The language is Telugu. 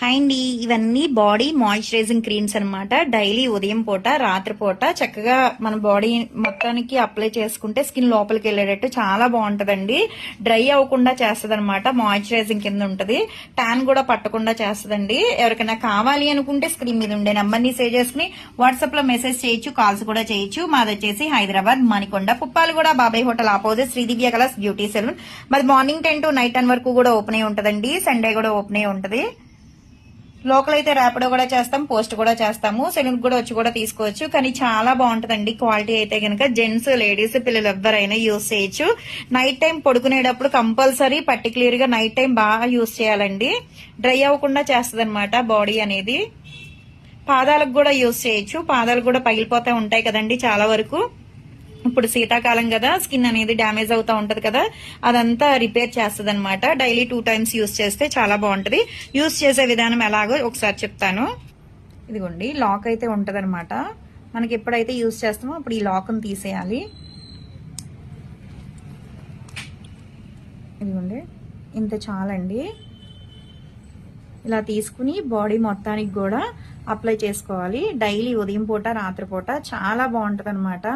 హాయ్ అండి, ఇవన్నీ బాడీ మాయిశ్చరైజింగ్ క్రీమ్స్ అనమాట. డైలీ ఉదయం పూట రాత్రిపూట చక్కగా మన బాడీ మొత్తానికి అప్లై చేసుకుంటే స్కిన్ లోపలికి వెళ్ళేటట్టు చాలా బాగుంటదండి. డ్రై అవ్వకుండా చేస్తుంది అనమాట. మాయిశ్చరైజింగ్ కింద ఉంటది. ట్యాన్ కూడా పట్టకుండా చేస్తుందండి. ఎవరికైనా కావాలి అనుకుంటే స్క్రీన్ మీద ఉండే నంబర్ ని సేవ్ చేసుకుని వాట్సాప్ లో మెసేజ్ చేయొచ్చు, కాల్స్ కూడా చేయొచ్చు. మాది వచ్చేసి హైదరాబాద్ మణికొండ పుప్పాలు కూడా Babai hotel opposite Sridivya colours beauty salon. మాది మార్నింగ్ 10 to నైట్ 10 వరకు కూడా ఓపెన్ అయి ఉంటదండి. సండే కూడా ఓపెన్ అయి ఉంటది. లోకల్ అయితే ర్యాపిడో కూడా చేస్తాం, పోస్ట్ కూడా చేస్తాము. సెలూన్ కూడా వచ్చి కూడా తీసుకోవచ్చు. కానీ చాలా బాగుంటదండి క్వాలిటీ అయితే కనుక. జెంట్స్, లేడీస్, పిల్లలు ఎవరైనా యూజ్ చేయొచ్చు. నైట్ టైం పడుకునేటప్పుడు కంపల్సరీ పర్టికులర్ గా నైట్ టైం బాగా యూజ్ చేయాలండి. డ్రై అవ్వకుండా చేస్తుంది అనమాట బాడీ అనేది. పాదాలకు కూడా యూజ్ చేయొచ్చు. పాదాలు కూడా పగిలిపోతా ఉంటాయి కదండి చాలా వరకు. ఇప్పుడు శీతాకాలం కదా, స్కిన్ అనేది డ్యామేజ్ అవుతా ఉంటది కదా, అదంతా రిపేర్ చేస్తుంది అనమాట. డైలీ 2 times యూజ్ చేస్తే చాలా బాగుంటది. యూజ్ చేసే విధానం ఎలాగో ఒకసారి చెప్తాను. ఇదిగోండి, లాక్ అయితే ఉంటది అనమాట. మనకి ఎప్పుడైతే యూజ్ చేస్తామో అప్పుడు ఈ లాక్ను తీసేయాలి. ఇదిగోండి, ఇంత చాలండి. ఇలా తీసుకుని బాడీ మొత్తానికి కూడా అప్లై చేసుకోవాలి. డైలీ ఉదయం పూట రాత్రిపూట చాలా బాగుంటది అనమాట.